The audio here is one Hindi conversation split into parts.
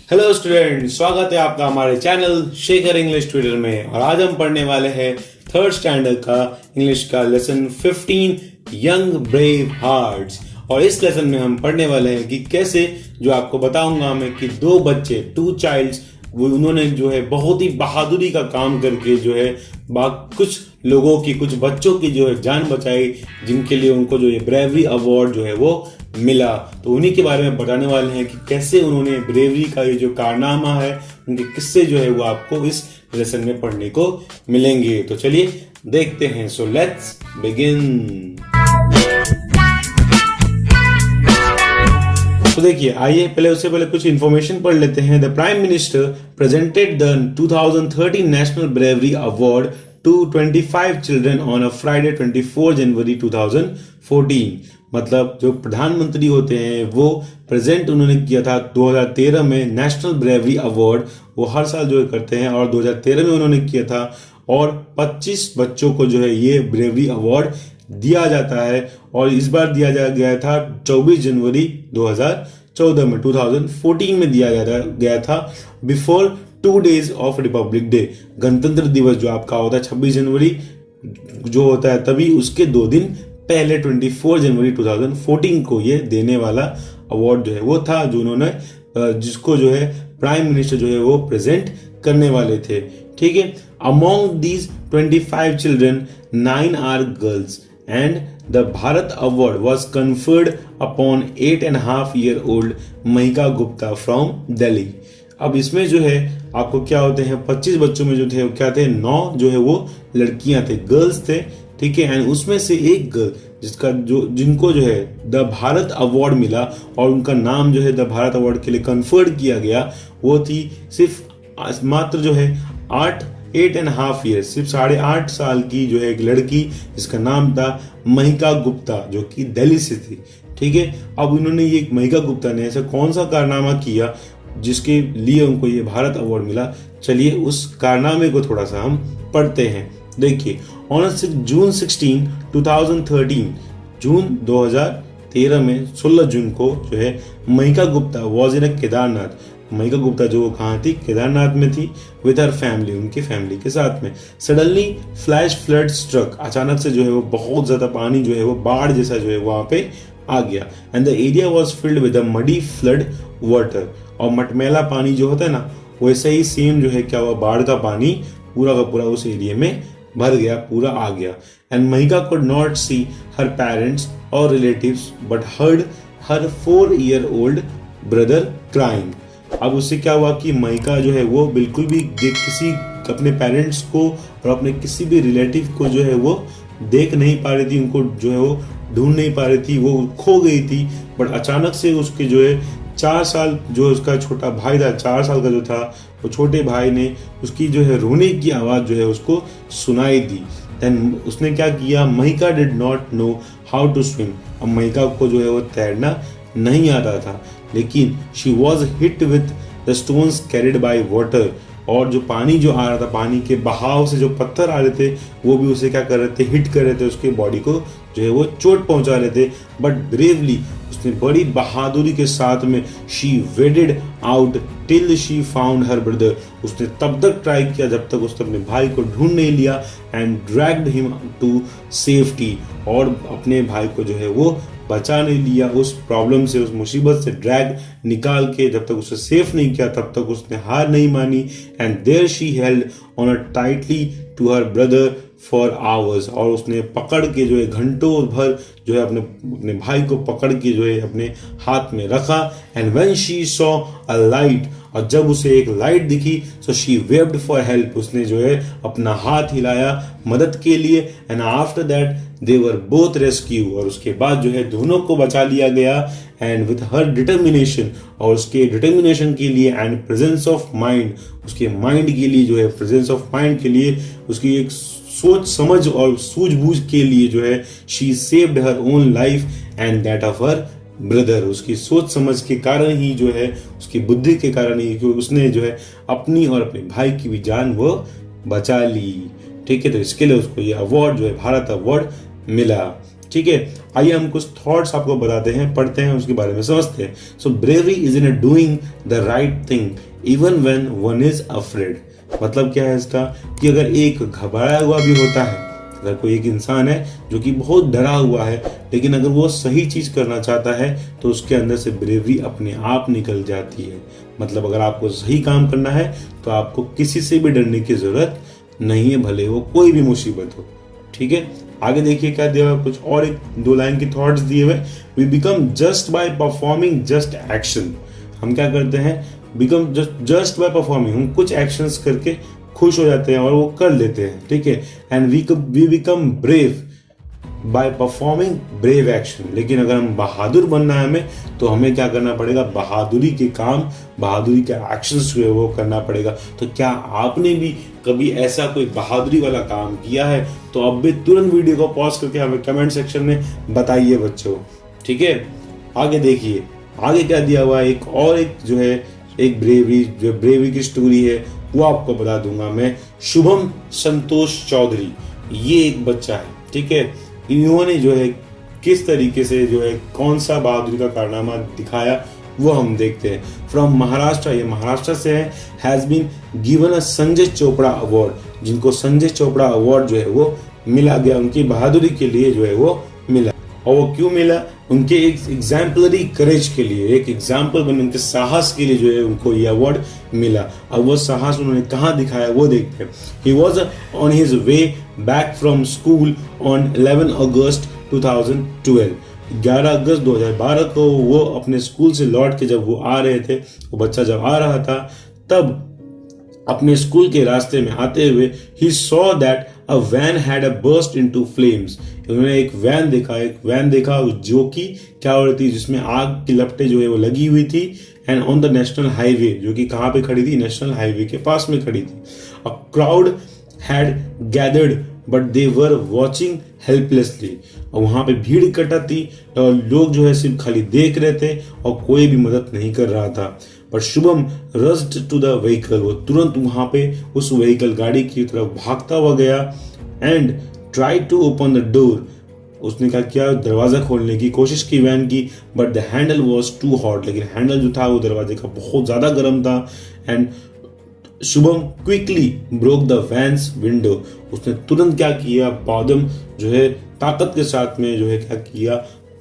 हेलो स्टूडेंट, स्वागत है आपका हमारे चैनल शेखर इंग्लिश ट्यूटर में। और आज हम पढ़ने वाले हैं थर्ड स्टैंडर्ड का इंग्लिश का लेसन 15 यंग ब्रेव हार्ट्स। और इस लेसन में हम पढ़ने वाले हैं कि कैसे, जो आपको बताऊंगा मैं, कि दो बच्चे, टू चाइल्ड्स, उन्होंने जो है बहुत ही बहादुरी का काम करके जो है कुछ लोगों की, कुछ बच्चों की जो है जान बचाई, जिनके लिए उनको जो ये ब्रेवरी अवार्ड जो है वो मिला। तो उन्हीं के बारे में बताने वाले हैं कि कैसे उन्होंने ब्रेवरी का ये जो कारनामा है, उनके किस्से जो है वो आपको इस लेसन में पढ़ने को मिलेंगे। तो चलिए देखते हैं। So let's begin. तो देखिए, आइए उससे पहले कुछ इंफॉर्मेशन पढ़ लेते हैं। The prime minister presented the 2013 national bravery award to 25 children on a Friday 24 जनवरी 2014। मतलब जो प्रधानमंत्री होते हैं वो प्रेजेंट उन्होंने किया था 2013 में नेशनल ब्रेवरी अवार्ड। वो हर साल जो करते हैं और 2013 में उन्होंने किया था। और 25 बच्चों को जो है ये ब्रेवरी अवार्ड दिया जाता है। और इस बार दिया गया था 24 जनवरी 2014 में, 2014 में दिया गया था, before 2 days of Republic day. गणतंत्र दिवस जो आपका होता है 26 जनवरी जो होता है, तभी उसके 2 दिन पहले 24 जनवरी 2014 को ये देने वाला अवार्ड जो है वो था, जो उन्होंने जिसको जो है प्राइम मिनिस्टर जो है वो प्रेजेंट करने वाले थे। ठीक है। Among these 25 children 9 are girls and the Bharat award was conferred upon 8.5-year-old Mahika Gupta from Delhi. अब इसमें जो है आपको क्या होते हैं, 25 बच्चों में जो थे वो क्या थे, 9 जो है वो लड़कियां थे, गर्ल्स थे। ठीक है। एंड उसमें से एक गर्ल जिनको जो है द भारत अवार्ड मिला और उनका नाम जो है द भारत अवार्ड के लिए कन्फर्ड किया गया, वो थी सिर्फ मात्र जो है 8.5 years, सिर्फ 8.5 साल की जो है एक लड़की, जिसका नाम था महिका गुप्ता, जो कि दिल्ली से थी। ठीक है। अब उन्होंने ये महिका गुप्ता ने ऐसा कौन सा कारनामा किया जिसके लिए उनको ये भारत अवार्ड मिला। चलिए उस कारनामे को थोड़ा सा हम पढ़ते हैं। देखिए, ऑन जून 16, 2013, जून 2013 में 16 जून को जो है महिका गुप्ता वॉज इन केदारनाथ। महिका गुप्ता जो वो कहाँ थी, केदारनाथ में थी, विद हर फैमिली, उनकी फैमिली के साथ में। सडनली फ्लैश फ्लड स्ट्रक, अचानक से जो है वो बहुत ज्यादा पानी जो है वो बाढ़ जैसा जो है वहां पे आ गया। And the area was filled with muddy flood water. और मटमैला पानी जो होता है ना, वैसे ही सेम जो है क्या हुआ, बाढ़ का पानी पूरा का पूरा उस एरिया में भर गया, पूरा आ गया। And Mahika could not see her parents और relatives but heard her 4-year-old brother crying. अब उससे क्या हुआ कि महिका जो है वो बिल्कुल भी किसी अपने पेरेंट्स को और अपने किसी भी रिलेटिव को जो है वो देख नहीं पा रही थी, उनको जो है वो ढूंढ नहीं पा रही थी, वो खो गई थी। बट अचानक से उसके जो है 4 साल जो उसका छोटा भाई था, 4 साल का जो था, वो छोटे भाई ने उसकी जो है रोने की आवाज जो है उसको सुनाई दी। देन उसने क्या किया, Mahika did not know how to swim. अब महिका को जो है वो तैरना नहीं आता था, लेकिन she was hit with the stones carried by water. और जो पानी जो आ रहा था, पानी के बहाव से जो पत्थर आ रहे थे, वो भी उसे क्या कर रहे थे, हिट कर रहे थे, उसके बॉडी को जो है वो चोट पहुंचा रहे थे। बट ब्रेवली, उसने बड़ी बहादुरी के साथ में, she वेडेड out till she found her brother. उसने तब तक ट्राई किया जब तक उसने अपने भाई को ढूंढ नहीं लिया। And dragged him to safety, और अपने भाई को जो है वो बचा नहीं लिया उस प्रॉब्लम से, उस मुसीबत से ड्रैग निकाल के जब तक उसे सेफ नहीं किया तब तक उसने हार नहीं मानी। And there she held on tightly to her brother for hours. और उसने पकड़ के जो है घंटों भर जो है अपने भाई को पकड़ के जो है अपने हाथ में रखा। And when she saw a light, और जब उसे एक लाइट दिखी, so she waived for help, उसने जो है अपना हाथ हिलाया मदद के लिए। And after that they were both rescue, और उसके बाद जो है दोनों को बचा लिया गया। एंड विथ हर डिटर्मिनेशन, और उसके डिटर्मिनेशन के लिए, एंड प्रेजेंस ऑफ माइंड, उसके माइंड के लिए जो है, प्रेजेंस ऑफ माइंड के लिए, उसकी एक सोच समझ और सूझबूझ के लिए जो है, she saved her own life and that of her brother. उसकी सोच समझ के कारण ही जो है, उसकी बुद्धि के कारण ही उसने जो है अपनी और अपने भाई की भी जान वो बचा ली। ठीक है। तो इसके लिए उसको ये अवार्ड जो है भारत अवार्ड मिला। ठीक है। आइए हम कुछ थॉट्स आपको बताते हैं, पढ़ते हैं, उसके बारे में समझते हैं। So bravery is in doing the right thing even when one is afraid. मतलब क्या है इसका, कि अगर एक घबराया हुआ भी होता है, अगर कोई एक इंसान है जो कि बहुत डरा हुआ है, लेकिन अगर वो सही चीज करना चाहता है तो उसके अंदर से ब्रेवरी अपने आप निकल जाती है। मतलब अगर आपको सही काम करना है तो आपको किसी से भी डरने की जरूरत नहीं है, भले वो कोई भी मुसीबत हो। ठीक है, आगे देखिए क्या दिया हुआ, कुछ और एक दो लाइन की थॉट्स दिए हुए। We become just by performing just action. हम क्या करते हैं, बिकम जस्ट बाय परफॉर्मिंग, हम कुछ एक्शंस करके खुश हो जाते हैं और वो कर लेते हैं। ठीक है, and we become brave by performing brave action. लेकिन अगर हम बहादुर बनना है हमें, तो हमें क्या करना पड़ेगा, बहादुरी के काम, बहादुरी के एक्शंस जो है वो करना पड़ेगा। तो क्या आपने भी कभी ऐसा कोई बहादुरी वाला काम किया है? तो अब भी तुरंत वीडियो को पॉज करके हमें कमेंट सेक्शन में बताइए बच्चों। ठीक है, आगे देखिए आगे क्या दिया हुआ है। एक जो है एक ब्रेवरी की स्टोरी है, वो आपको बता दूंगा मैं। शुभम संतोष चौधरी, ये एक बच्चा है। ठीक है, इन्होंने जो है किस तरीके से जो है कौन सा बहादुरी का कारनामा दिखाया वो हम देखते हैं। फ्रॉम महाराष्ट्र, ये महाराष्ट्र से है। Has been given a Sanjay Chopra award, जिनको संजय चोपड़ा अवार्ड जो है वो मिला गया, उनकी बहादुरी के लिए जो है वो मिला। और वो क्यों मिला, उनके एक एग्जाम्पलरी करेज के लिए, एक एग्जाम्पल बने उनके साहस के लिए जो है उनको ये अवार्ड मिला। अब वो साहस उन्होंने कहाँ दिखाया वो देखते हैं। He was on his way back from school on 11 अगस्त 2012। 11 अगस्त 2012 को वो अपने स्कूल से लौट के जब वो आ रहे थे, वो बच्चा जब आ रहा था, तब अपने स्कूल के रास्ते में आते हुए ही saw that a van had a burst into flames. उन्होंने एक वैन देखा जो कि क्या हो रही थी, जिसमें आग की लपटें जो है वो लगी हुई थी। And on the national highway, जो कि कहाँ पे खड़ी थी, नेशनल हाईवे के पास में खड़ी थी। A crowd had gathered but they were watching helplessly. और वहां पे भीड़ इकट्ठा थी और लोग जो है सिर्फ खाली देख रहे थे और कोई भी मदद नहीं कर रहा था। पर Shubham rushed to the vehicle, वो तुरंत वहां पे उस व्हीकल गाड़ी की तरफ भागता हुआ गया। And try to open the door, उसने क्या किया, दरवाजा खोलने की कोशिश की वैन की। But the handle was too hot, लेकिन हैंडल जो था वो दरवाजे का बहुत ज्यादा गर्म था। And Shubham quickly broke the van's window, उसने तुरंत क्या किया, बादम जो है ताकत के साथ में जो है क्या किया,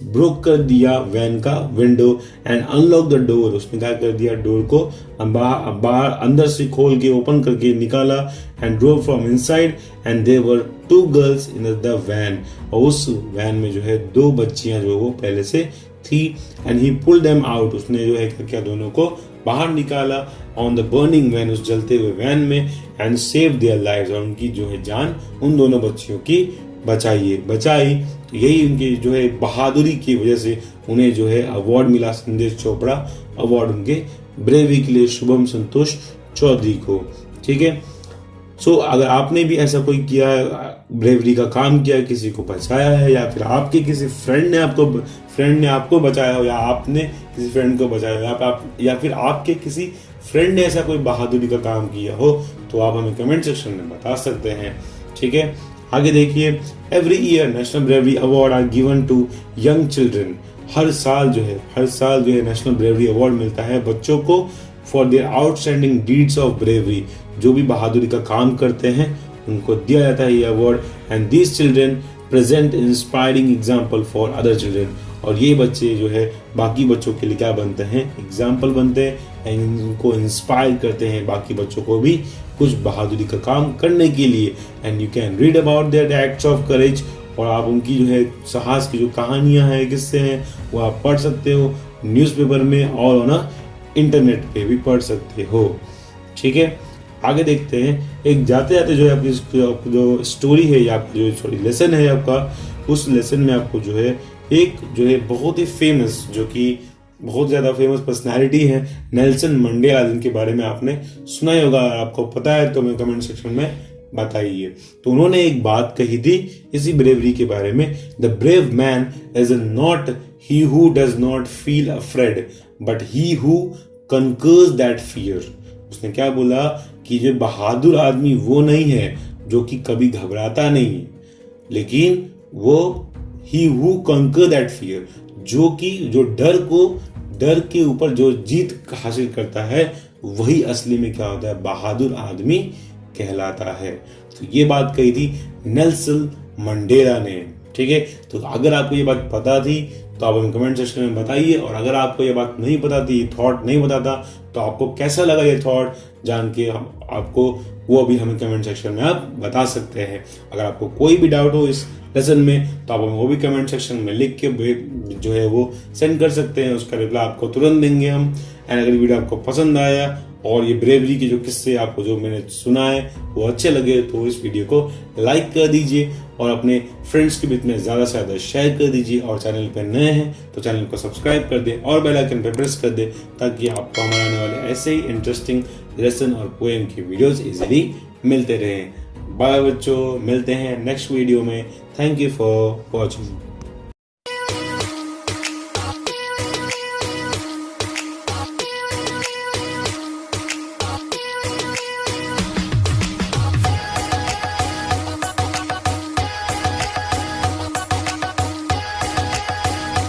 ब्रोक कर दिया वैन का window. And unlock the door, उसने क्या कर दिया, डोर को बाहर अंदर से खोल के ओपन करके निकाला। And drove from inside and there were 2 girls in the van, और उस वैन में जो है 2 बच्चियां जो वो पहले से थी। And he pulled them out, उसने जो है क्या दोनों को बाहर निकाला ऑन द बर्निंग वैन, उस जलते हुए वैन में। एंड सेव देयर लाइव्स, और उनकी जो है जान उन दोनों बच्चियों की बचाई। तो यही उनकी जो है बहादुरी की वजह से उन्हें जो है अवार्ड मिला, संजय चोपड़ा अवार्ड, उनके ब्रेवरी के लिए शुभम संतोष चौधरी को। ठीक है, सो अगर आपने भी ऐसा कोई किया है, ब्रेवरी का काम किया, किसी को बचाया है, या फिर आपके किसी फ्रेंड ने आपको बचाया हो, या आपने किसी फ्रेंड को बचाया हो, या फिर आपके किसी फ्रेंड ने ऐसा कोई बहादुरी का काम किया हो, तो आप हमें कमेंट सेक्शन में बता सकते हैं। ठीक है, आगे देखिए। Every year national bravery award are given to young children. हर साल जो है नेशनल ब्रेवरी अवार्ड मिलता है बच्चों को for their outstanding deeds of bravery. जो भी बहादुरी का काम करते हैं उनको दिया जाता है ये award. And these children present inspiring example for other children. और ये बच्चे जो है बाकी बच्चों के लिए क्या बनते हैं, एग्जाम्पल बनते हैं, एंड इनको इंस्पायर करते हैं बाकी बच्चों को भी कुछ बहादुरी का काम करने के लिए। And you can read about their acts of courage, और आप उनकी जो है साहस की जो कहानियां हैं, किस्से हैं, वो आप पढ़ सकते हो न्यूज़पेपर में, और ना इंटरनेट पे भी पढ़ सकते हो। ठीक है, आगे देखते हैं। एक जाते जाते जो है आपकी जो स्टोरी है या जो लेसन है आपका, उस लेसन में आपको जो है एक जो है बहुत ही फेमस, जो कि बहुत ज्यादा फेमस पर्सनालिटी है, नेल्सन मंडेला, जिनके बारे में आपने सुना ही होगा। आपको पता है तो हमें कमेंट सेक्शन में बताइए। तो उन्होंने एक बात कही थी इसी ब्रेवरी के बारे में। The brave man is not he who does not feel afraid but he who conquers that fear. उसने क्या बोला कि जो बहादुर आदमी वो नहीं है जो कि कभी घबराता नहीं है, लेकिन वो ही हु कंकर दैट फियर, जो डर के ऊपर जो जीत हासिल करता है वही असली में क्या होता है, बहादुर आदमी कहलाता है। तो ये बात कही थी नेल्सन मंडेला ने। ठीक है, तो अगर आपको ये बात पता थी तो आप हमें कमेंट सेक्शन में बताइए, और अगर आपको ये बात नहीं पता थी, थॉट नहीं पता था, तो आपको कैसा लगा ये थॉट जान के आपको, वो भी हमें कमेंट सेक्शन में आप बता सकते हैं। अगर आपको कोई भी डाउट हो इस लेसन में तो आप हमें वो भी कमेंट सेक्शन में लिख के जो है वो सेंड कर सकते हैं, उसका रिप्लाई आपको तुरंत देंगे हम। एंड अगर वीडियो आपको पसंद आया और ये ब्रेवरी के जो किस्से आपको जो मैंने सुना है वो अच्छे लगे तो इस वीडियो को लाइक कर दीजिए और अपने फ्रेंड्स के बीच में ज़्यादा से ज़्यादा शेयर कर दीजिए, और चैनल पर नए हैं तो चैनल को सब्सक्राइब कर दें और बेल आइकन पर प्रेस कर दें ताकि आपको हमारे आने वाले ऐसे ही इंटरेस्टिंग लेसन और पोएम की वीडियोस इजीली मिलते रहें। बाय बच्चों, मिलते हैं नेक्स्ट वीडियो में। Thank you for watching.